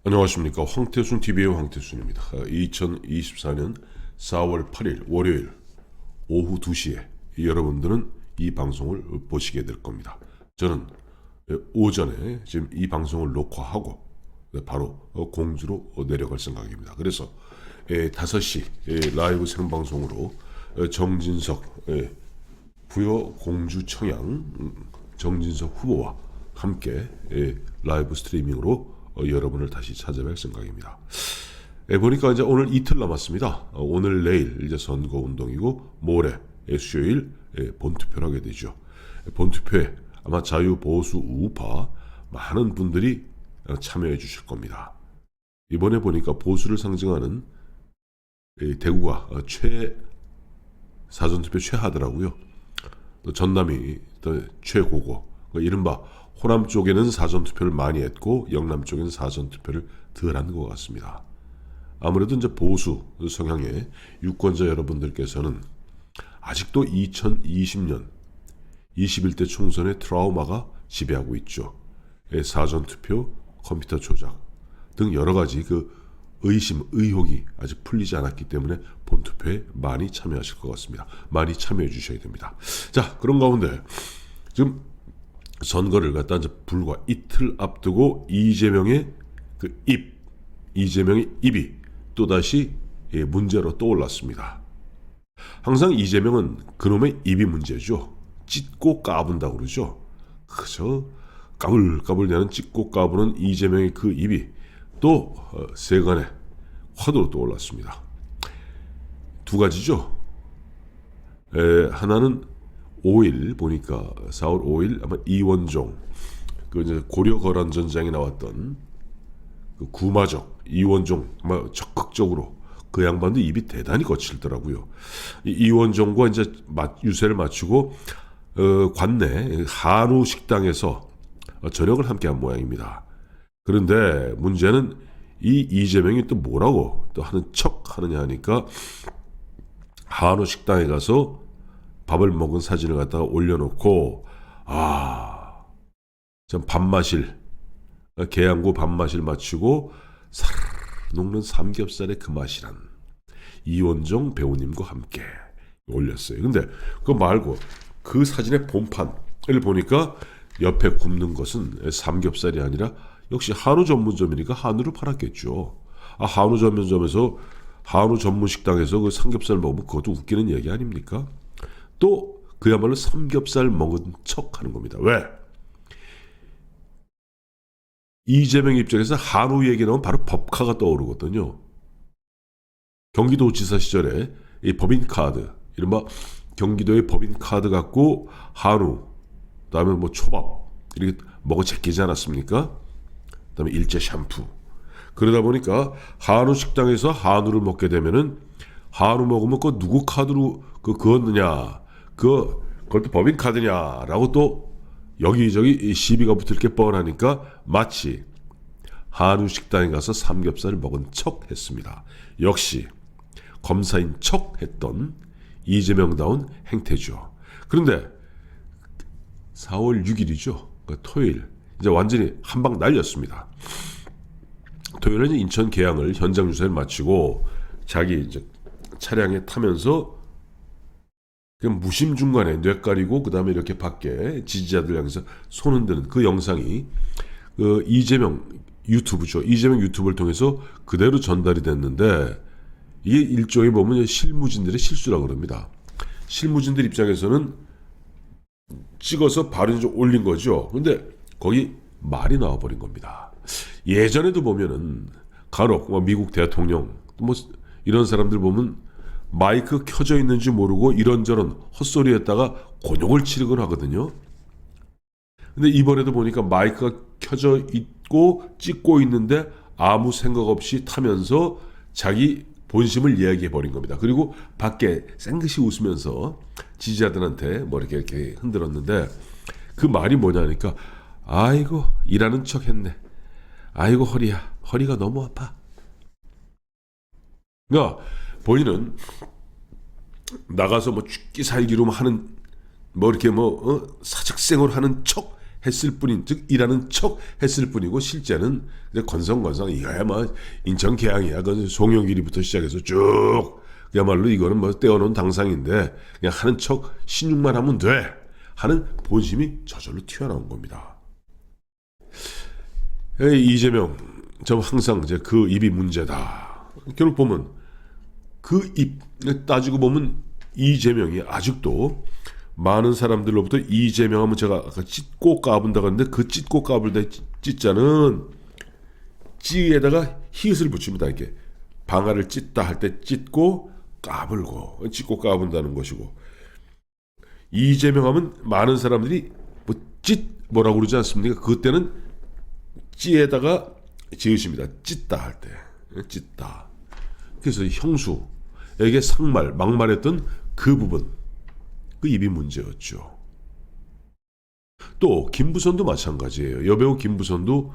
안녕하십니까. 황태순 TV의 황태순입니다. 2024년 4월 8일 월요일 오후 2시에 여러분들은 이 방송을 보시게 될 겁니다. 저는 오전에 지금 이 방송을 녹화하고 바로 공주로 내려갈 생각입니다. 그래서 5시 라이브 생방송으로 정진석 부여 공주 청양 정진석 후보와 함께 라이브 스트리밍으로 여러분을 다시 찾아뵐 생각입니다. 보니까 이제 오늘 이틀 남았습니다. 오늘 내일 이제 선거 운동이고 모레 수요일 본투표를 하게 되죠. 본투표에 아마 자유 보수 우파 많은 분들이 참여해 주실 겁니다. 이번에 보니까 보수를 상징하는 대구가 사전투표 최하더라고요. 또 전남이 또 최고고, 이른바 호남 쪽에는 사전투표를 많이 했고 영남 쪽에는 사전투표를 덜 한 것 같습니다. 아무래도 이제 보수 성향의 유권자 여러분들께서는 아직도 2020년 21대 총선의 트라우마가 지배하고 있죠. 사전투표, 컴퓨터 조작 등 여러 가지 의심, 의혹이 아직 풀리지 않았기 때문에 본투표에 많이 참여하실 것 같습니다. 많이 참여해 주셔야 됩니다. 자, 그런 가운데 지금 선거를 갖다 이제 불과 이틀 앞두고 이재명의 이재명의 입이 또다시 문제로 떠올랐습니다. 항상 이재명은 그놈의 입이 문제죠. 찢고 까분다고 그러죠. 그저 까불까불 내는 찢고 까부는 이재명의 그 입이 또 세간에 화두로 떠올랐습니다. 두 가지죠. 하나는 5일 보니까 4월 5일 아마 이원종 이제 고려 거란 전장에 나왔던 구마적 이원종 아마 적극적으로 그 양반도 입이 대단히 거칠더라고요. 이원종과 이제 유세를 마치고 관내 한우 식당에서 저녁을 함께한 모양입니다. 그런데 문제는 이 이재명이 또 뭐라고 또 하는 척 하느냐 하니까 한우 식당에 가서 밥을 먹은 사진을 갖다가 올려놓고 전 밥마실 계양구 밥마실 마치고 사르르 녹는 삼겹살의 그 맛이란 이원종 배우님과 함께 올렸어요. 근데 그거 말고 그 사진의 본판을 보니까 옆에 굽는 것은 삼겹살이 아니라 역시 한우 전문점이니까 한우를 팔았겠죠. 한우 전문점에서 한우 전문 식당에서 그 삼겹살 먹으면 그것도 웃기는 얘기 아닙니까? 또 그야말로 삼겹살 먹은 척 하는 겁니다. 왜? 이재명 입장에서 한우 얘기 나오면 바로 법카가 떠오르거든요. 경기도지사 시절에 이 법인카드, 이른바 경기도의 법인카드 갖고 한우, 그다음에 뭐 초밥 이렇게 먹어 제끼지 않았습니까? 그다음에 일제 샴푸. 그러다 보니까 한우 식당에서 한우를 먹게 되면은 한우 먹으면 그 누구 카드로 그었느냐? 그것도 법인 카드냐라고 또 여기저기 시비가 붙을 게 뻔하니까 마치 한우 식당에 가서 삼겹살을 먹은 척 했습니다. 역시 검사인 척 했던 이재명다운 행태죠. 그런데 4월 6일이죠. 토요일 이제 완전히 한 방 날렸습니다. 토요일에 이제 인천 계양을 현장 유세를 마치고 자기 이제 차량에 타면서 무심 중간에 뇌 가리고 그 다음에 이렇게 밖에 지지자들 향해서 손 흔드는 그 영상이 이재명 유튜브죠. 이재명 유튜브를 통해서 그대로 전달이 됐는데 이게 일종의 보면 실무진들의 실수라고 그럽니다. 실무진들 입장에서는 찍어서 바로 이제 올린 거죠. 근데 거기 말이 나와버린 겁니다. 예전에도 보면은 간혹 미국 대통령 뭐 이런 사람들 보면 마이크 켜져 있는지 모르고 이런저런 헛소리했다가 곤욕을 치르곤 하거든요. 근데 이번에도 보니까 마이크가 켜져 있고 찍고 있는데 아무 생각 없이 타면서 자기 본심을 이야기해 버린 겁니다. 그리고 밖에 쌩긋이 웃으면서 지지자들한테 뭐 이렇게 흔들었는데 그 말이 뭐냐니까 아이고 일하는 척 했네. 아이고 허리가 너무 아파. 그러니까 본인은 나가서 뭐 죽기 살기로 하는 뭐 이렇게 사직생활 하는 척 했을 뿐인, 즉 일하는 척 했을 뿐이고 실제는 건성건성 이거야 뭐 인천 계양이야. 그 송영길이부터 시작해서 쭉 그야말로 이거는 뭐 떼어놓은 당상인데 그냥 하는 척 신용만 하면 돼 하는 본심이 저절로 튀어나온 겁니다. 이재명 저 항상 이제 그 입이 문제다. 결국 보면 그 입 따지고 보면 이재명이 아직도 많은 사람들로부터 이재명 하면 제가 아까 찢고 까분다고 했는데 그 찢고 까불 때 찢자는 찌에다가 히읗을 붙입니다. 이렇게 방아를 찢다 할 때 찢고 까불고 찢고 까분다는 것이고, 이재명 하면 많은 사람들이 뭐라고 그러지 않습니까? 그때는 찌에다가 지으십니다. 찢다 할 때 찢다. 그래서 형수에게 상말 막말했던 그 부분, 그 입이 문제였죠. 또 김부선도 마찬가지예요. 여배우 김부선도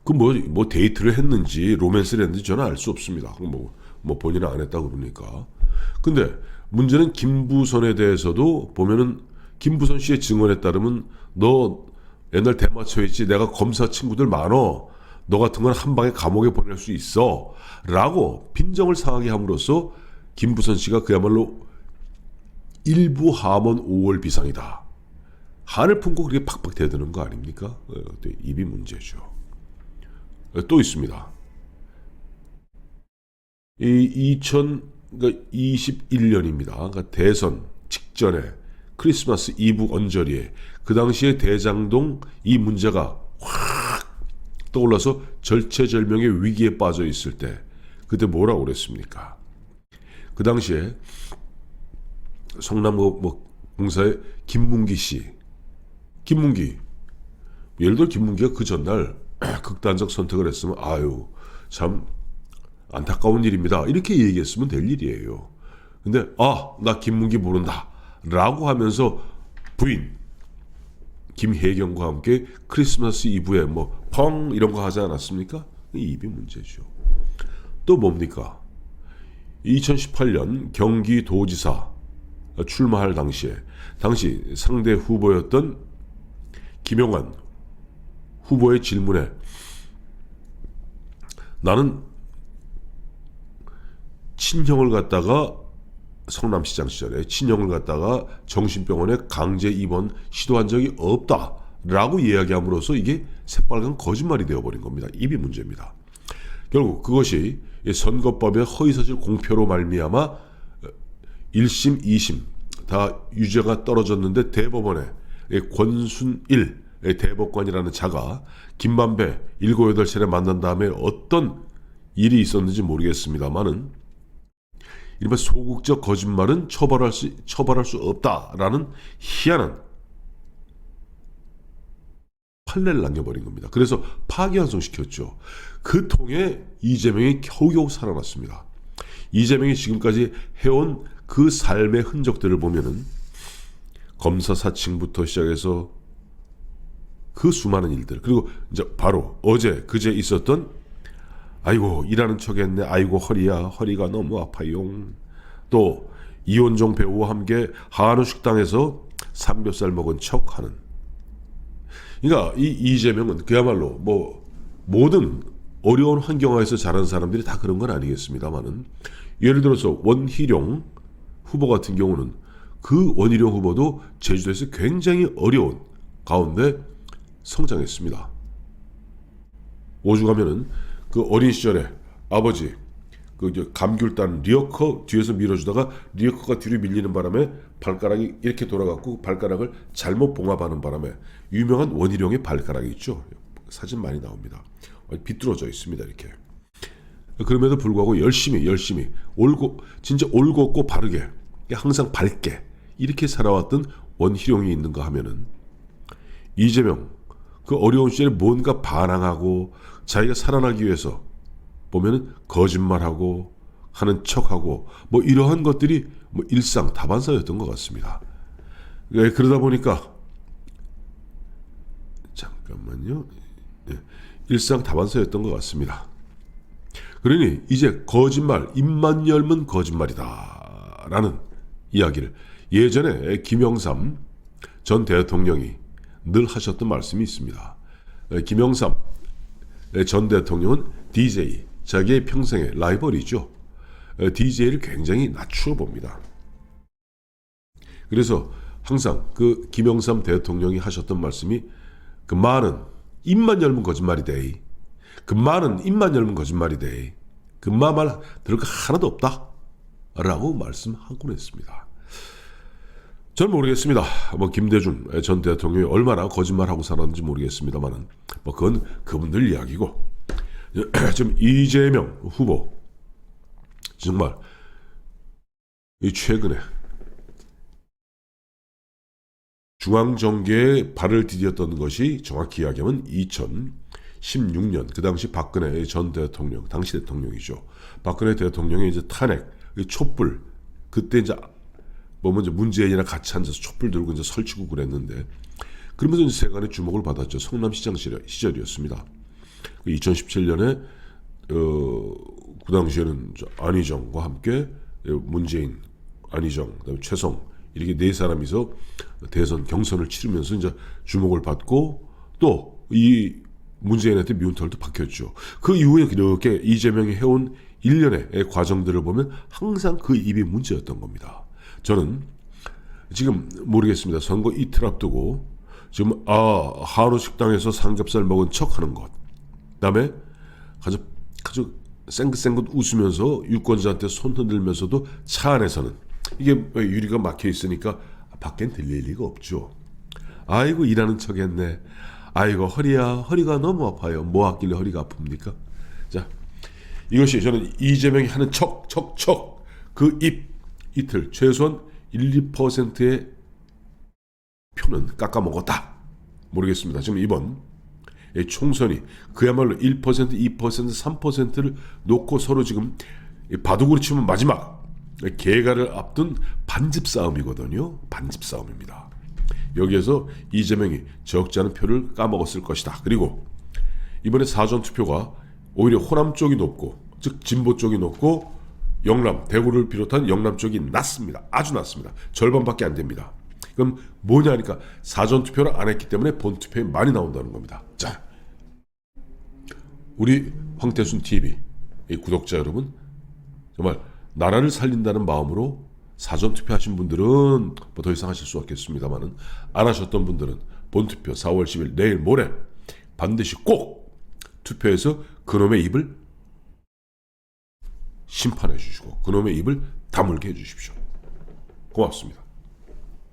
그 뭐 데이트를 했는지 로맨스를 했는지 저는 알 수 없습니다. 뭐 본인은 안 했다고 그러니까. 근데 문제는 김부선에 대해서도 보면은 김부선 씨의 증언에 따르면 너 옛날 대마초에 있지, 내가 검사 친구들 많어, 너 같은 건 한 방에 감옥에 보낼 수 있어 라고 빈정을 상하게 함으로써 김부선 씨가 그야말로 일부 하원 5월 비상이다, 한을 품고 그렇게 팍팍 대드는 거 아닙니까? 입이 문제죠. 또 있습니다. 이 2021년입니다. 그러니까 대선 직전에 크리스마스 이브 언저리에 그 당시에 대장동 이 문제가 확 떠올라서 절체절명의 위기에 빠져 있을 때 그때 뭐라고 그랬습니까? 그 당시에 성남고 공사의 김문기 씨, 예를 들어 김문기가 그 전날 극단적 선택을 했으면 아유 참 안타까운 일입니다 이렇게 얘기했으면 될 일이에요. 근데 나 김문기 모른다 라고 하면서 부인 김혜경과 함께 크리스마스 이브에 펑 이런 거 하지 않았습니까? 이 입이 문제죠. 또 뭡니까? 2018년 경기도지사 출마할 당시 상대 후보였던 김용환 후보의 질문에 나는 친형을 갖다가 성남시장 시절에 친형을 갖다가 정신병원에 강제 입원 시도한 적이 없다라고 이야기함으로써 이게 새빨간 거짓말이 되어버린 겁니다. 입이 문제입니다. 결국 그것이 선거법의 허위사실 공표로 말미암아 1심, 2심 다 유죄가 떨어졌는데 대법원에 권순일 대법관이라는 자가 김만배 7, 8차례 만난 다음에 어떤 일이 있었는지 모르겠습니다만은 이른바 소극적 거짓말은 처벌할 수 없다라는 희한한 판례를 남겨버린 겁니다. 그래서 파기환송시켰죠. 그 통에 이재명이 겨우겨우 살아났습니다. 이재명이 지금까지 해온 그 삶의 흔적들을 보면은 검사 사칭부터 시작해서 그 수많은 일들, 그리고 이제 바로 어제 그제 있었던 아이고 일하는 척했네, 아이고 허리가 너무 아파요. 또 이원종 배우와 함께 한우 식당에서 삼겹살 먹은 척하는. 그러니까 이 이재명은 그야말로 모든 어려운 환경하에서 자란 사람들이 다 그런 건 아니겠습니다만은, 예를 들어서 원희룡 후보 같은 경우는 그 원희룡 후보도 제주도에서 굉장히 어려운 가운데 성장했습니다. 오죽하면은 그 어린 시절에 아버지 그 감귤단 리어커 뒤에서 밀어주다가 리어커가 뒤로 밀리는 바람에 발가락이 이렇게 돌아갔고 발가락을 잘못 봉합하는 바람에 유명한 원희룡의 발가락이 있죠. 사진 많이 나옵니다. 비뚤어져 있습니다. 이렇게. 그럼에도 불구하고 열심히 진짜 올곧고 바르게 항상 밝게 이렇게 살아왔던 원희룡이 있는가 하면은, 이재명 그 어려운 시절에 뭔가 반항하고 자기가 살아나기 위해서 보면은 거짓말하고 하는 척하고 이러한 것들이 일상 다반사였던 것 같습니다. 그러다 보니까 잠깐만요. 일상 다반사였던 것 같습니다. 그러니 이제 거짓말, 입만 열면 거짓말이다 라는 이야기를 예전에 김영삼 전 대통령이 늘 하셨던 말씀이 있습니다. 김영삼 전 대통령은 DJ, 자기의 평생의 라이벌이죠. DJ를 굉장히 낮추어 봅니다. 그래서 항상 그 김영삼 대통령이 하셨던 말씀이 그 말은 입만 열면 거짓말이 돼. 그 말은 입만 열면 거짓말이 돼. 그 말 들을 거 하나도 없다. 라고 말씀하곤 했습니다. 전 모르겠습니다. 뭐 김대중 전 대통령이 얼마나 거짓말하고 살았는지 모르겠습니다만은 뭐 그건 그분들 이야기고 지금 이재명 후보 정말 이 최근에 중앙정계에 발을 디뎠던 것이 정확히 이야기하면 2016년 그 당시 박근혜 전 대통령 당시 대통령이죠. 박근혜 대통령의 이제 탄핵 촛불 그때 이제 뭐 먼저 문재인이랑 같이 앉아서 촛불 들고 이제 설치고 그랬는데 그러면서 이제 세간의 주목을 받았죠. 성남시장 시절이었습니다. 2017년에 그 당시에는 안희정과 함께 문재인, 안희정, 그다음에 최성 이렇게 네 사람이서 대선 경선을 치르면서 이제 주목을 받고 또 이 문재인한테 미운 털도 박혔죠. 그 이후에 이렇게 이재명이 해온 일련의 과정들을 보면 항상 그 입이 문제였던 겁니다. 저는 지금 모르겠습니다. 선거 이틀 앞두고 지금 한우 식당에서 삼겹살 먹은 척하는 것, 그다음에 아주 쌩긋쌩긋 웃으면서 유권자한테 손 흔들면서도 차 안에서는 이게 유리가 막혀 있으니까 밖엔 들릴 리가 없죠. 아이고 일하는 척했네. 아이고 허리가 너무 아파요. 뭐 하길래 허리가 아픕니까? 자, 이것이 저는 이재명이 하는 척 그 입 이틀 최소한 1~2%의 표는 깎아먹었다. 모르겠습니다. 지금 이번 총선이 그야말로 1%, 2%, 3%를 놓고 서로 지금 바둑으로 치면 마지막 개가를 앞둔 반집 싸움이거든요. 반집 싸움입니다. 여기에서 이재명이 적지 않은 표를 까먹었을 것이다. 그리고 이번에 사전투표가 오히려 호남 쪽이 높고 즉 진보 쪽이 높고 영남, 대구를 비롯한 영남 쪽이 낮습니다. 아주 낮습니다. 절반밖에 안 됩니다. 그럼 뭐냐 하니까 사전투표를 안 했기 때문에 본투표에 많이 나온다는 겁니다. 자, 우리 황태순 TV 구독자 여러분, 정말 나라를 살린다는 마음으로 사전투표 하신 분들은 뭐 더 이상 하실 수 없겠습니다만은 안 하셨던 분들은 본투표 4월 10일 내일 모레 반드시 꼭 투표해서 그놈의 입을 심판해 주시고 그놈의 입을 다물게 해 주십시오. 고맙습니다.